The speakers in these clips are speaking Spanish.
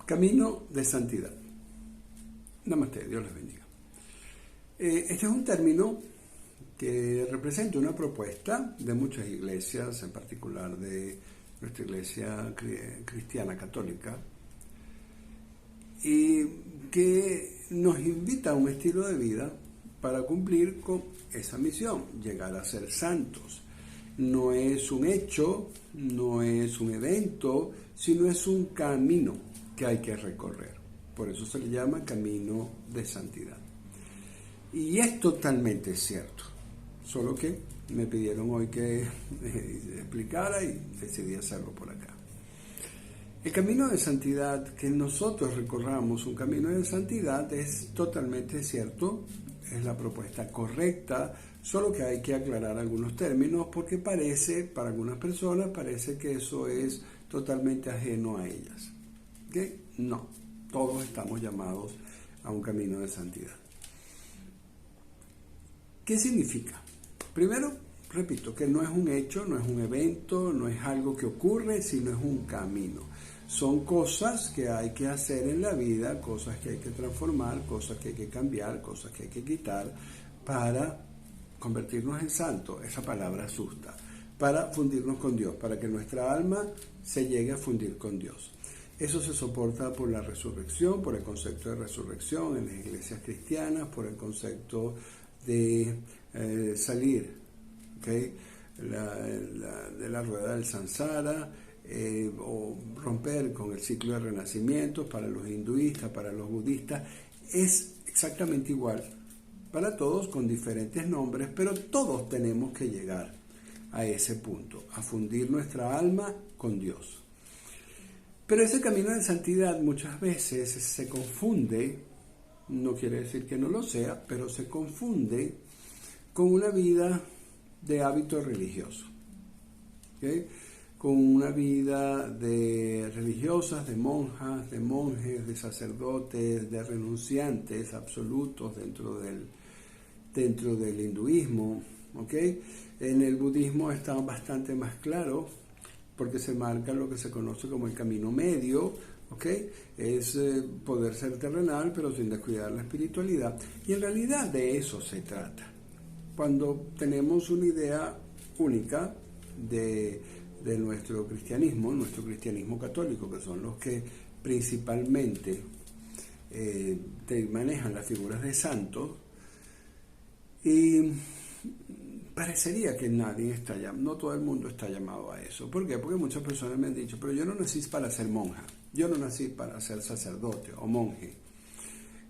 Camino de santidad. Namaste, Dios les bendiga. Este es un término que representa una propuesta de muchas iglesias, en particular de nuestra iglesia cristiana católica, y que nos invita a un estilo de vida para cumplir con esa misión, llegar a ser santos. No es un hecho, no es un evento, sino es un camino que hay que recorrer. Por eso se le llama camino de santidad. Y es totalmente cierto, solo que me pidieron hoy que explicara y decidí hacerlo por acá. El camino de santidad, que nosotros recorramos un camino de santidad, es totalmente cierto, es la propuesta correcta, solo que hay que aclarar algunos términos porque para algunas personas parece que eso es totalmente ajeno a ellas. ¿Okay? No, todos estamos llamados a un camino de santidad. ¿Qué significa? Primero, repito, que no es un hecho, no es un evento, no es algo que ocurre, sino es un camino. Son cosas que hay que hacer en la vida, cosas que hay que transformar, cosas que hay que cambiar, cosas que hay que quitar para convertirnos en santos. Esa palabra asusta. Para fundirnos con Dios, para que nuestra alma se llegue a fundir con Dios. Eso se soporta por la resurrección, por el concepto de resurrección en las iglesias cristianas, por el concepto de salir, ¿okay? de la rueda del samsara, o romper con el ciclo de renacimiento para los hinduistas, para los budistas. Es exactamente igual para todos con diferentes nombres, pero todos tenemos que llegar a ese punto, a fundir nuestra alma con Dios. Pero ese camino de santidad muchas veces se confunde, no quiere decir que no lo sea, pero se confunde con una vida de hábito religioso, ¿okay? Con una vida de religiosas, de monjas, de monjes, de sacerdotes, de renunciantes absolutos dentro del hinduismo, ¿okay? En el budismo está bastante más claro, porque se marca lo que se conoce como el camino medio, ¿okay? Es poder ser terrenal, pero sin descuidar la espiritualidad. Y en realidad de eso se trata. Cuando tenemos una idea única de nuestro cristianismo católico, que son los que principalmente manejan las figuras de santos, y parecería que nadie está llamado, no todo el mundo está llamado a eso. ¿Por qué? Porque muchas personas me han dicho, pero yo no nací para ser monja, yo no nací para ser sacerdote o monje.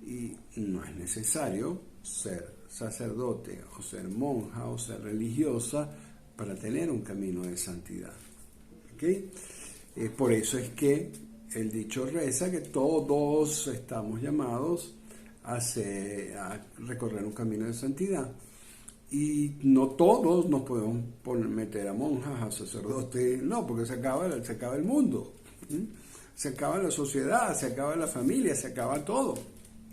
Y no es necesario ser sacerdote o ser monja o ser religiosa para tener un camino de santidad. ¿Okay? Por eso es que el dicho reza que todos estamos llamados a recorrer un camino de santidad. Y no todos nos podemos meter a monjas, a sacerdotes, no, porque se acaba el mundo, se acaba la sociedad, se acaba la familia, se acaba todo,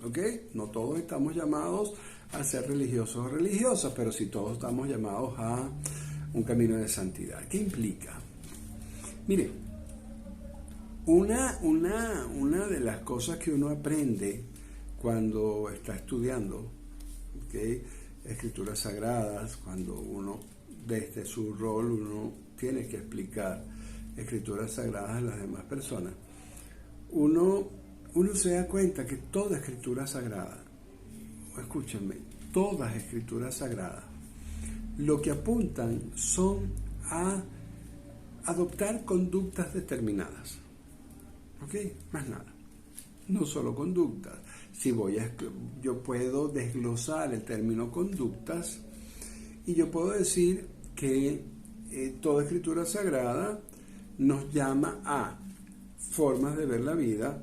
¿ok? No todos estamos llamados a ser religiosos o religiosas, pero sí todos estamos llamados a un camino de santidad. ¿Qué implica? Mire, una de las cosas que uno aprende cuando está estudiando, ¿okay? Escrituras sagradas, cuando uno, desde su rol, uno tiene que explicar escrituras sagradas a las demás personas, uno se da cuenta que toda escritura sagrada, escúchenme, todas escrituras sagradas, lo que apuntan son a adoptar conductas determinadas, ¿ok? Más nada, no solo conductas. Yo puedo desglosar el término conductas y yo puedo decir que toda escritura sagrada nos llama a formas de ver la vida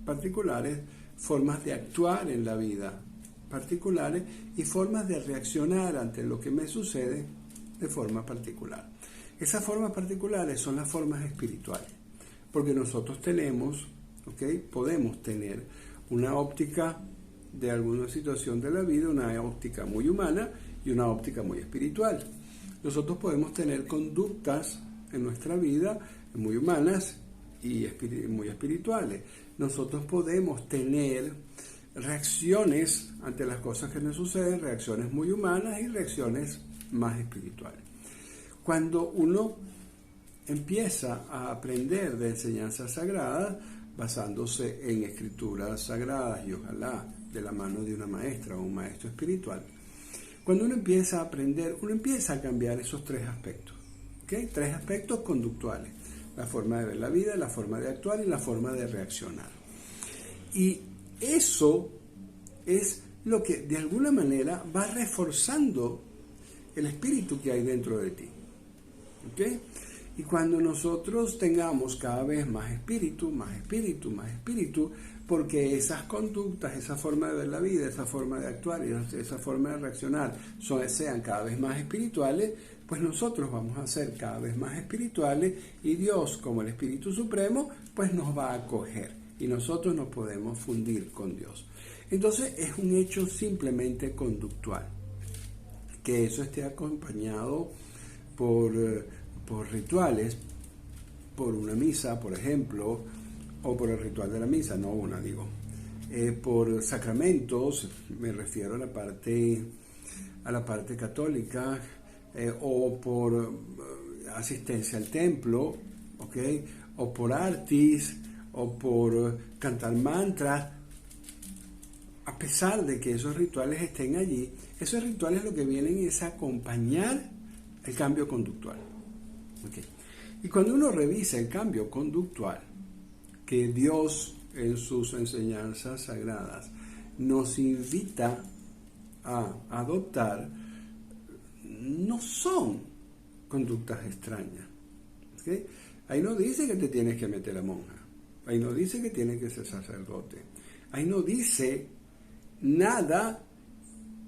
particulares, formas de actuar en la vida particulares y formas de reaccionar ante lo que me sucede de forma particular. Esas formas particulares son las formas espirituales, porque nosotros podemos tener una óptica de alguna situación de la vida, una óptica muy humana y una óptica muy espiritual. Nosotros podemos tener conductas en nuestra vida muy humanas y muy espirituales. Nosotros podemos tener reacciones ante las cosas que nos suceden, reacciones muy humanas y reacciones más espirituales. Cuando uno empieza a aprender de enseñanzas sagradas, basándose en escrituras sagradas y ojalá de la mano de una maestra o un maestro espiritual, cuando uno empieza a aprender, uno empieza a cambiar esos tres aspectos, ¿okay? Tres aspectos conductuales: la forma de ver la vida, la forma de actuar y la forma de reaccionar. Y eso es lo que de alguna manera va reforzando el espíritu que hay dentro de ti, ¿okay? Y cuando nosotros tengamos cada vez más espíritu, más espíritu, más espíritu, porque esas conductas, esa forma de ver la vida, esa forma de actuar y esa forma de reaccionar sean cada vez más espirituales, pues nosotros vamos a ser cada vez más espirituales y Dios, como el Espíritu Supremo, pues nos va a acoger y nosotros nos podemos fundir con Dios. Entonces es un hecho simplemente conductual. Que eso esté acompañado por rituales, por una misa, por ejemplo, o por el ritual de la misa, no una, digo, por sacramentos, me refiero a la parte católica, o por asistencia al templo, ¿okay? O por artis, o por cantar mantras. A pesar de que esos rituales estén allí, esos rituales lo que vienen es acompañar el cambio conductual. Okay. Y cuando uno revisa el cambio conductual que Dios en sus enseñanzas sagradas nos invita a adoptar, no son conductas extrañas. ¿Okay? Ahí no dice que te tienes que meter a monja, ahí no dice que tienes que ser sacerdote, ahí no dice nada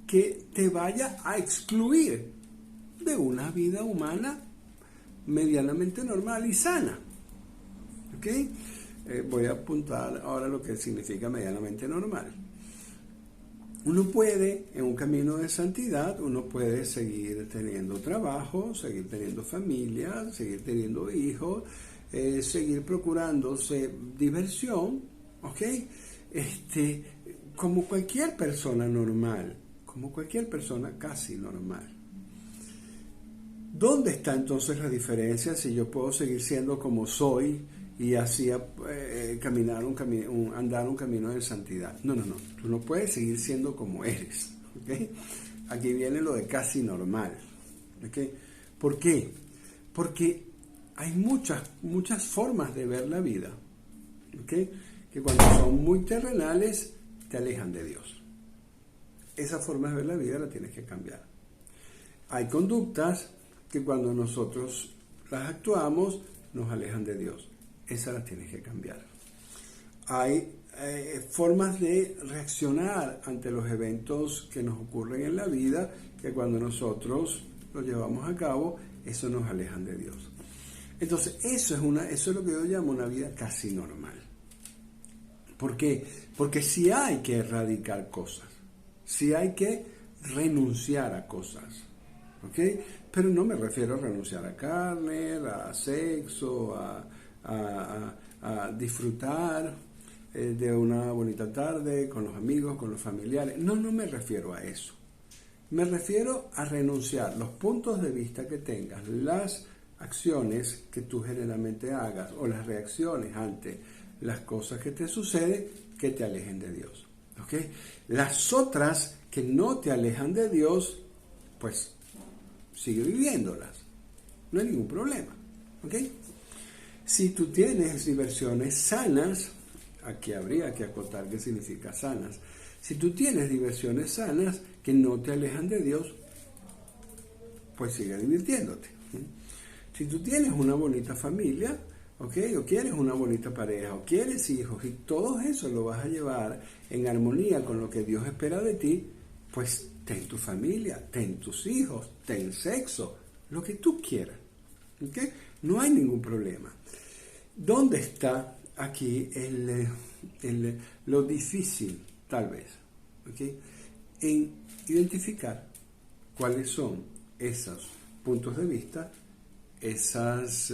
que te vaya a excluir de una vida humana medianamente normal y sana. ¿Okay? Voy a apuntar ahora lo que significa medianamente normal. Uno puede, en un camino de santidad, uno puede seguir teniendo trabajo, seguir teniendo familia, seguir teniendo hijos, seguir procurándose diversión, ¿ok? Como cualquier persona normal, como cualquier persona casi normal. ¿Dónde está entonces la diferencia si yo puedo seguir siendo como soy y así andar un camino de santidad? No, tú no puedes seguir siendo como eres, ¿okay? Aquí viene lo de casi normal, ¿okay? ¿Por qué? Porque hay muchas formas de ver la vida, ¿okay? Que cuando son muy terrenales te alejan de Dios. Esa forma de ver la vida la tienes que cambiar. Hay conductas que cuando nosotros las actuamos nos alejan de Dios. Esas las tienes que cambiar. Hay formas de reaccionar ante los eventos que nos ocurren en la vida que cuando nosotros los llevamos a cabo, eso nos alejan de Dios. Entonces, eso es lo que yo llamo una vida casi normal. ¿Por qué? Porque sí hay que erradicar cosas, sí hay que renunciar a cosas, ¿ok? Pero no me refiero a renunciar a carne, a sexo, a disfrutar de una bonita tarde con los amigos, con los familiares. No me refiero a eso. Me refiero a renunciar los puntos de vista que tengas, las acciones que tú generalmente hagas o las reacciones ante las cosas que te suceden que te alejen de Dios. ¿Ok? Las otras que no te alejan de Dios, pues sigue viviéndolas. No hay ningún problema. ¿Ok? Si tú tienes diversiones sanas, aquí habría que acotar qué significa sanas. Si tú tienes diversiones sanas que no te alejan de Dios, pues sigue divirtiéndote. Si tú tienes una bonita familia, ¿okay? O quieres una bonita pareja, o quieres hijos, y todo eso lo vas a llevar en armonía con lo que Dios espera de ti, pues ten tu familia, ten tus hijos, ten sexo, lo que tú quieras. ¿Okay? No hay ningún problema. ¿Dónde está aquí lo difícil, tal vez? ¿Okay? En identificar cuáles son esos puntos de vista, esas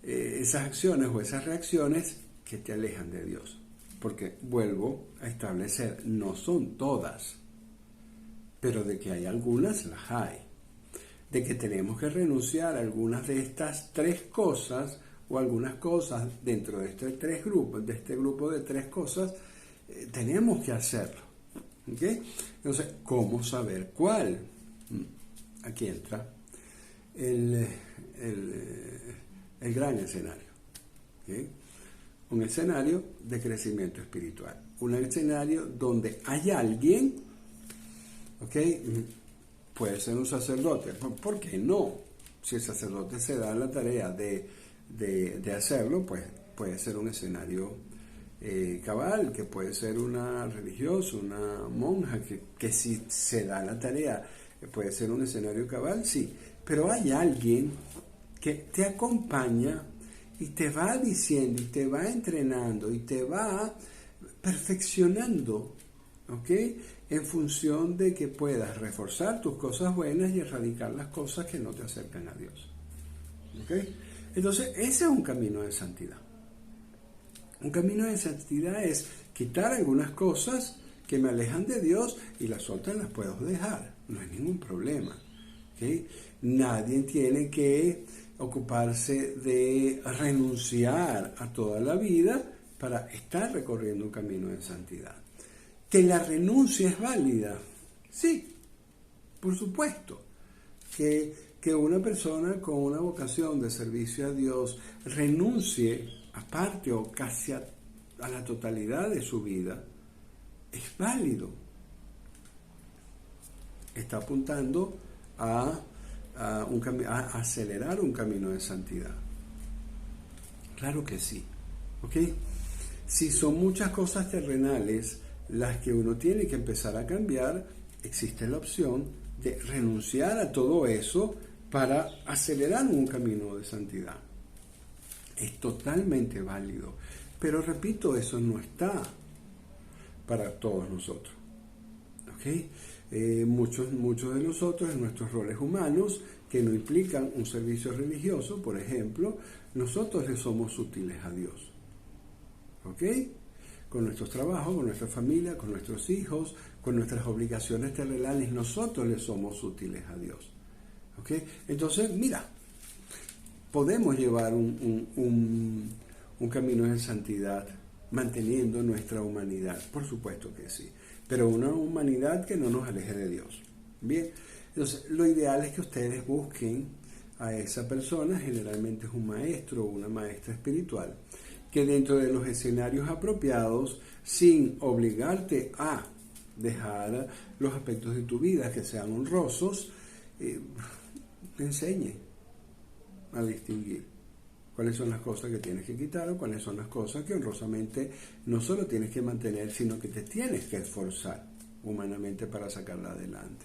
esas acciones o esas reacciones que te alejan de Dios. Porque vuelvo a establecer, no son todas, pero de que hay algunas, las hay. De que tenemos que renunciar a algunas de estas tres cosas o algunas cosas dentro de estos tres grupos, de este grupo de tres cosas, tenemos que hacerlo. ¿Okay? Entonces, ¿cómo saber cuál? Aquí entra el gran escenario. ¿Okay? Un escenario de crecimiento espiritual. Un escenario donde hay alguien, ¿ok? Puede ser un sacerdote. ¿Por qué no? Si el sacerdote se da la tarea de hacerlo, pues puede ser un escenario cabal, que puede ser una religiosa, una monja, que si se da la tarea, puede ser un escenario cabal, sí. Pero hay alguien que te acompaña y te va diciendo, y te va entrenando, y te va perfeccionando, ¿ok? En función de que puedas reforzar tus cosas buenas y erradicar las cosas que no te acercan a Dios. ¿Ok? Entonces, ese es un camino de santidad. Un camino de santidad es quitar algunas cosas que me alejan de Dios y las otras las puedo dejar. No hay ningún problema. ¿Ok? Nadie tiene que ocuparse de renunciar a toda la vida para estar recorriendo un camino de santidad. ¿Que la renuncia es válida? Sí, por supuesto. Que una persona con una vocación de servicio a Dios renuncie a parte o casi a la totalidad de su vida, es válido. Está apuntando a acelerar un camino de santidad. Claro que sí. ¿Ok? Si son muchas cosas terrenales las que uno tiene que empezar a cambiar, existe la opción de renunciar a todo eso para acelerar un camino de santidad. Es totalmente válido. Pero repito, eso no está para todos nosotros. ¿Ok? Muchos de nosotros en nuestros roles humanos que no implican un servicio religioso, por ejemplo, nosotros le somos útiles a Dios. ¿Ok? Con nuestros trabajos, con nuestra familia, con nuestros hijos, con nuestras obligaciones terrenales, nosotros le somos útiles a Dios. ¿Ok? Entonces, mira, podemos llevar un camino de santidad manteniendo nuestra humanidad, por supuesto que sí, pero una humanidad que no nos aleje de Dios. Bien, entonces lo ideal es que ustedes busquen a esa persona, generalmente es un maestro o una maestra espiritual, que dentro de los escenarios apropiados, sin obligarte a dejar los aspectos de tu vida que sean honrosos, te enseñe a distinguir cuáles son las cosas que tienes que quitar o cuáles son las cosas que honrosamente no solo tienes que mantener, sino que te tienes que esforzar humanamente para sacarla adelante.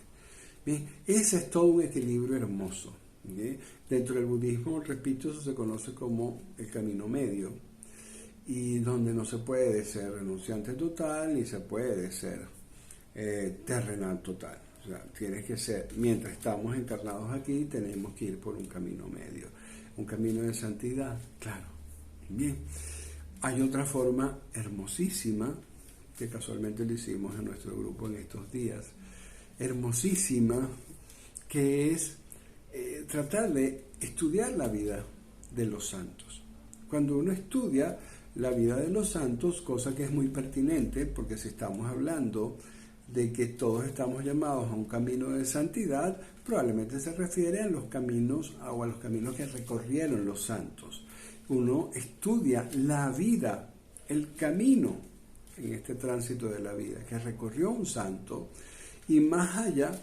Bien, ese es todo un equilibrio hermoso. ¿Bien? Dentro del budismo, repito, eso se conoce como el camino medio, y donde no se puede ser renunciante total ni se puede ser terrenal total. O sea, tienes que ser, mientras estamos encarnados aquí, tenemos que ir por un camino medio. Un camino de santidad, claro. Bien. Hay otra forma hermosísima, que casualmente lo hicimos en nuestro grupo en estos días, hermosísima, que es tratar de estudiar la vida de los santos. Cuando uno estudia la vida de los santos, cosa que es muy pertinente, porque si estamos hablando de que todos estamos llamados a un camino de santidad, probablemente se refiere a los caminos o a los caminos que recorrieron los santos. Uno estudia la vida, el camino en este tránsito de la vida que recorrió un santo, y más allá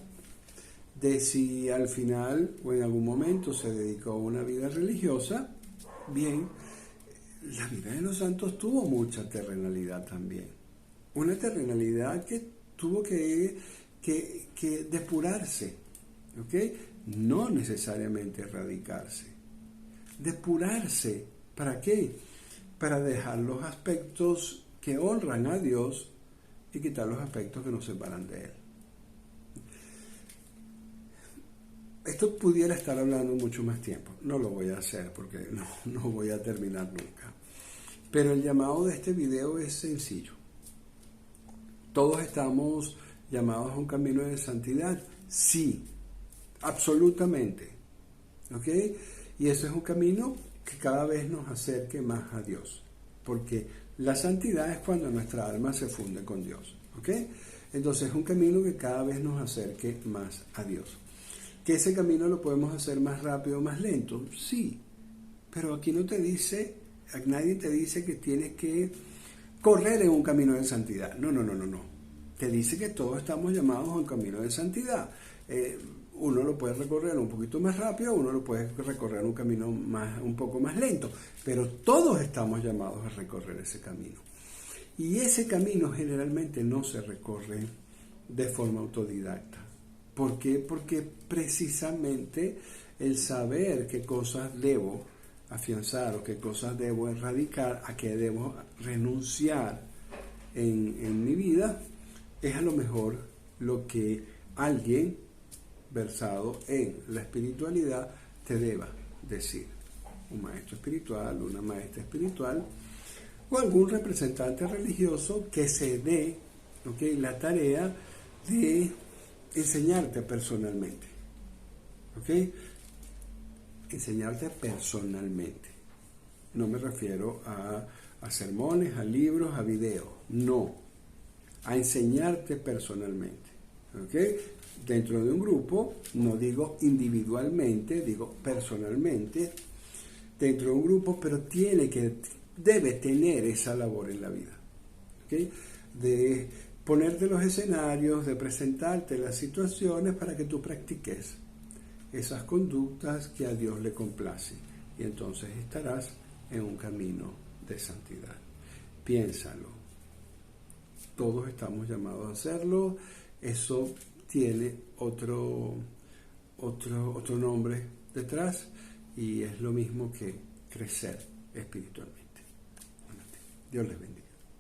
de si al final o en algún momento se dedicó a una vida religiosa, bien, la vida de los santos tuvo mucha terrenalidad también. Una terrenalidad que tuvo que depurarse, ¿ok? No necesariamente erradicarse. Depurarse, ¿para qué? Para dejar los aspectos que honran a Dios y quitar los aspectos que nos separan de Él. Esto pudiera estar hablando mucho más tiempo. No lo voy a hacer porque no voy a terminar nunca. Pero el llamado de este video es sencillo. ¿Todos estamos llamados a un camino de santidad? Sí, absolutamente. ¿Ok? Y ese es un camino que cada vez nos acerque más a Dios. Porque la santidad es cuando nuestra alma se funde con Dios. ¿Ok? Entonces es un camino que cada vez nos acerque más a Dios. ¿Que ese camino lo podemos hacer más rápido o más lento? Sí. Pero aquí no te dice, nadie te dice que tienes que correr en un camino de santidad. No. Te dice que todos estamos llamados a un camino de santidad. Uno lo puede recorrer un poquito más rápido, uno lo puede recorrer un camino un poco más lento, pero todos estamos llamados a recorrer ese camino. Y ese camino generalmente no se recorre de forma autodidacta. ¿Por qué? Porque precisamente el saber qué cosas debo afianzar o qué cosas debo erradicar, a qué debo renunciar en mi vida, es a lo mejor lo que alguien versado en la espiritualidad te deba decir. Un maestro espiritual, una maestra espiritual o algún representante religioso que se dé, ¿okay?, la tarea de enseñarte personalmente. ¿Ok? Enseñarte personalmente. No me refiero a sermones, a libros, a videos. No. A enseñarte personalmente. ¿Ok? Dentro de un grupo, no digo individualmente, digo personalmente. Dentro de un grupo, pero debe tener esa labor en la vida. ¿Ok? De ponerte los escenarios, de presentarte las situaciones para que tú practiques esas conductas que a Dios le complace. Y entonces estarás en un camino de santidad. Piénsalo. Todos estamos llamados a hacerlo. Eso tiene otro nombre detrás y es lo mismo que crecer espiritualmente. Dios les bendiga.